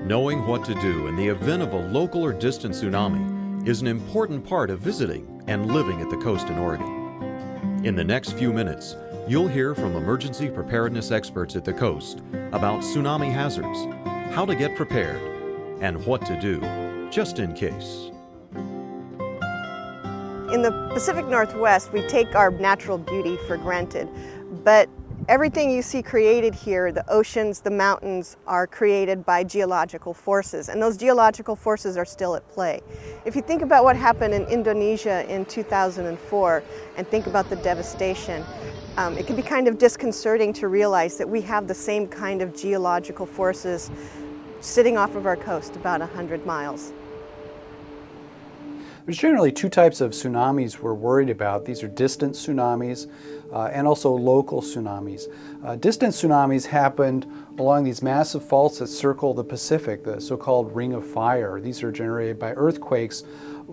Knowing what to do in the event of a local or distant tsunami is an important part of visiting and living at the coast in Oregon. In the next few minutes, you'll hear from emergency preparedness experts at the coast about tsunami hazards, how to get prepared, and what to do, just in case. In the Pacific Northwest, we take our natural beauty for granted, but everything you see created here, the oceans, the mountains, are created by geological forces, and those geological forces are still at play. If you think about what happened in Indonesia in 2004 and think about the devastation, it can be kind of disconcerting to realize that we have the same kind of geological forces sitting off of our coast about 100 miles. There's generally two types of tsunamis we're worried about. These are distant tsunamis and also local tsunamis. Distant tsunamis happened along these massive faults that circle the Pacific, the so-called Ring of Fire. These are generated by earthquakes.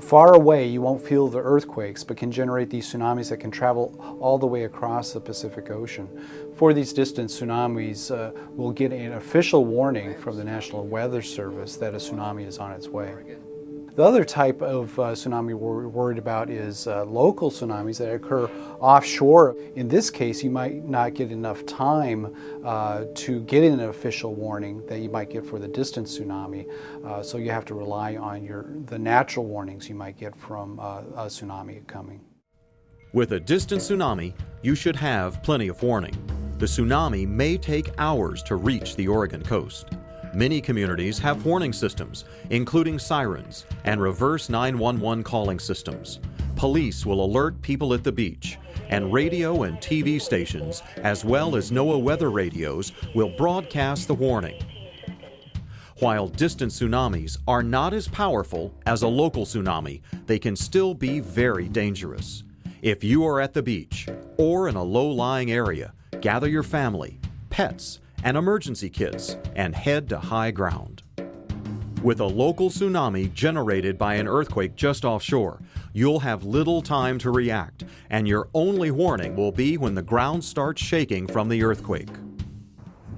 Far away, you won't feel the earthquakes, but can generate these tsunamis that can travel all the way across the Pacific Ocean. For these distant tsunamis, we'll get an official warning from the National Weather Service that a tsunami is on its way. The other type of tsunami we're worried about is local tsunamis that occur offshore. In this case, you might not get enough time to get an official warning that you might get for the distant tsunami, so you have to rely on the natural warnings you might get from a tsunami coming. With a distant tsunami, you should have plenty of warning. The tsunami may take hours to reach the Oregon coast. Many communities have warning systems, including sirens and reverse 911 calling systems. Police will alert people at the beach, and radio and TV stations, as well as NOAA weather radios, will broadcast the warning. While distant tsunamis are not as powerful as a local tsunami, they can still be very dangerous. If you are at the beach or in a low-lying area, gather your family, pets, and emergency kits and head to high ground. With a local tsunami generated by an earthquake just offshore, you'll have little time to react, and your only warning will be when the ground starts shaking from the earthquake.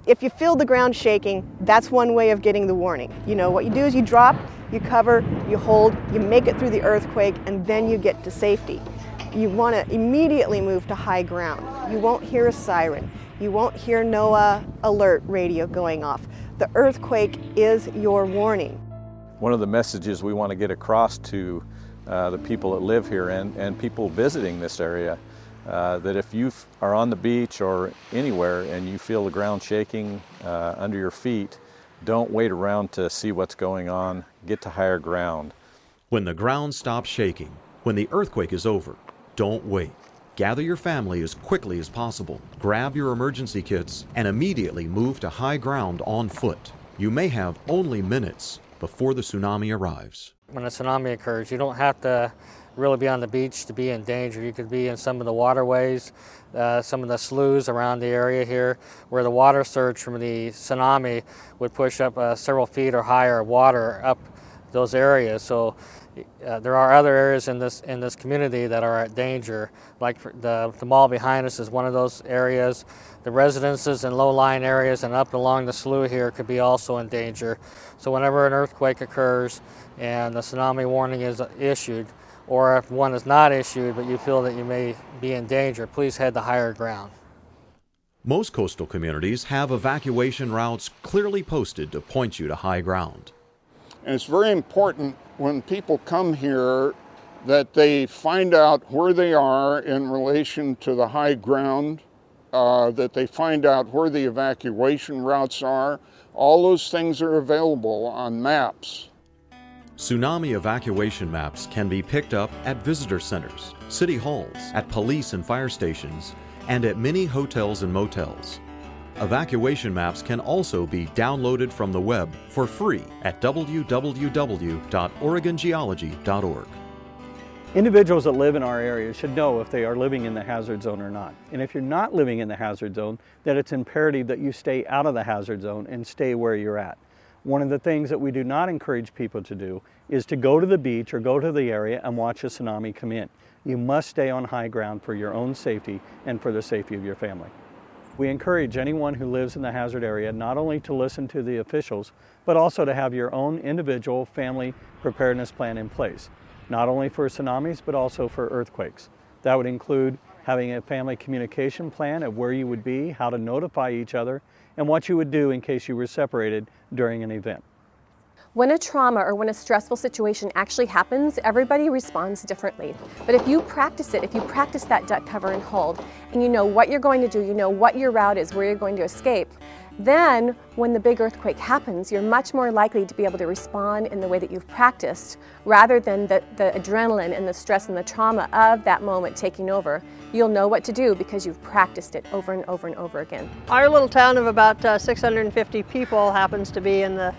If you feel the ground shaking, that's one way of getting the warning. You know, what you do is you drop, you cover, you hold, you make it through the earthquake, and then you get to safety. You want to immediately move to high ground. You won't hear a siren. You won't hear NOAA alert radio going off. The earthquake is your warning. One of the messages we want to get across to the people that live here and people visiting this area, that if you are on the beach or anywhere and you feel the ground shaking under your feet, don't wait around to see what's going on. Get to higher ground. When the ground stops shaking, when the earthquake is over, don't wait. Gather your family as quickly as possible, grab your emergency kits, and immediately move to high ground on foot. You may have only minutes before the tsunami arrives. When a tsunami occurs, you don't have to really be on the beach to be in danger. You could be in some of the waterways, some of the sloughs around the area here, where the water surge from the tsunami would push up several feet or higher water up those areas. So there are other areas in this community that are at danger, like the mall behind us is one of those areas. The residences in low-lying areas and up along the slough here could be also in danger. So whenever an earthquake occurs and the tsunami warning is issued, or if one is not issued but you feel that you may be in danger, please head to higher ground. Most coastal communities have evacuation routes clearly posted to point you to high ground. And it's very important when people come here that they find out where they are in relation to the high ground, that they find out where the evacuation routes are. All those things are available on maps. Tsunami evacuation maps can be picked up at visitor centers, city halls, at police and fire stations, and at many hotels and motels. Evacuation maps can also be downloaded from the web for free at www.oregongeology.org. Individuals that live in our area should know if they are living in the hazard zone or not. And if you're not living in the hazard zone, that it's imperative that you stay out of the hazard zone and stay where you're at. One of the things that we do not encourage people to do is to go to the beach or go to the area and watch a tsunami come in. You must stay on high ground for your own safety and for the safety of your family. We encourage anyone who lives in the hazard area not only to listen to the officials, but also to have your own individual family preparedness plan in place, not only for tsunamis, but also for earthquakes. That would include having a family communication plan of where you would be, how to notify each other, and what you would do in case you were separated during an event. When a trauma or when a stressful situation actually happens, everybody responds differently. But if you practice it, if you practice that duck, cover, and hold, and you know what you're going to do, you know what your route is, where you're going to escape, then when the big earthquake happens, you're much more likely to be able to respond in the way that you've practiced, rather than the adrenaline and the stress and the trauma of that moment taking over. You'll know what to do because you've practiced it over and over and over again. Our little town of about 650 people happens to be in the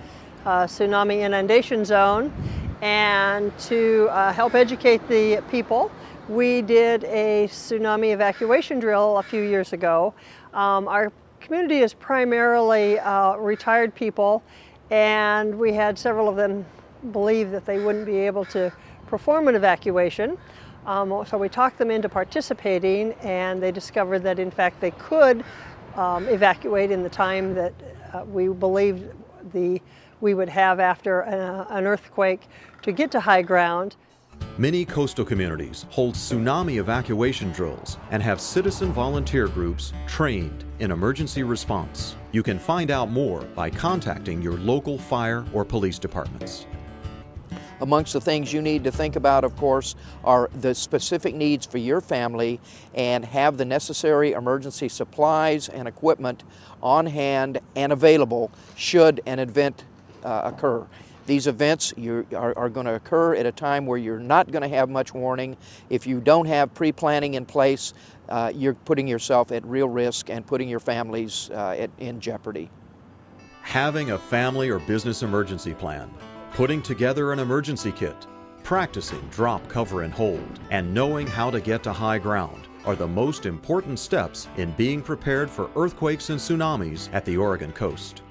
tsunami inundation zone, and to help educate the people, we did a tsunami evacuation drill a few years ago. Our community is primarily retired people, and we had several of them believe that they wouldn't be able to perform an evacuation. So we talked them into participating, and they discovered that in fact they could evacuate in the time that we believed we would have after an earthquake to get to high ground. Many coastal communities hold tsunami evacuation drills and have citizen volunteer groups trained in emergency response. You can find out more by contacting your local fire or police departments. Amongst the things you need to think about, of course, are the specific needs for your family, and have the necessary emergency supplies and equipment on hand and available should an event occur. These events are going to occur at a time where you're not going to have much warning. If you don't have pre-planning in place, you're putting yourself at real risk and putting your families in jeopardy. Having a family or business emergency plan, putting together an emergency kit, practicing drop, cover, and hold, and knowing how to get to high ground are the most important steps in being prepared for earthquakes and tsunamis at the Oregon coast.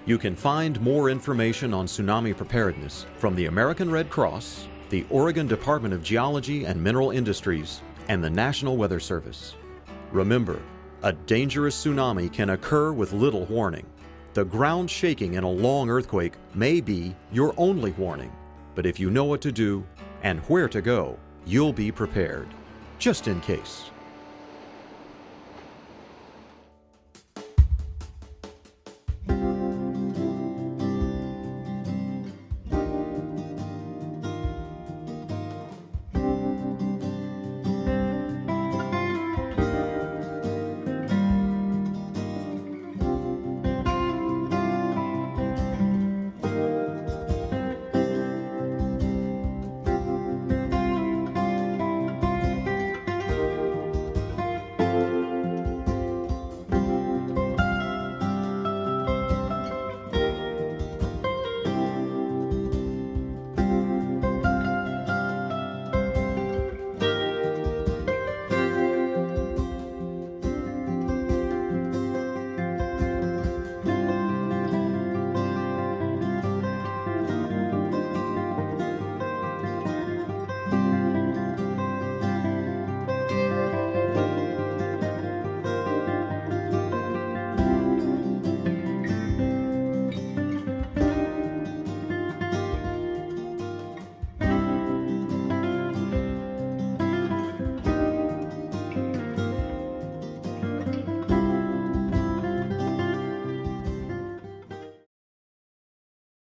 You can find more information on tsunami preparedness from the American Red Cross, the Oregon Department of Geology and Mineral Industries, and the National Weather Service. Remember, a dangerous tsunami can occur with little warning. The ground shaking in a long earthquake may be your only warning, but if you know what to do and where to go, you'll be prepared, just in case.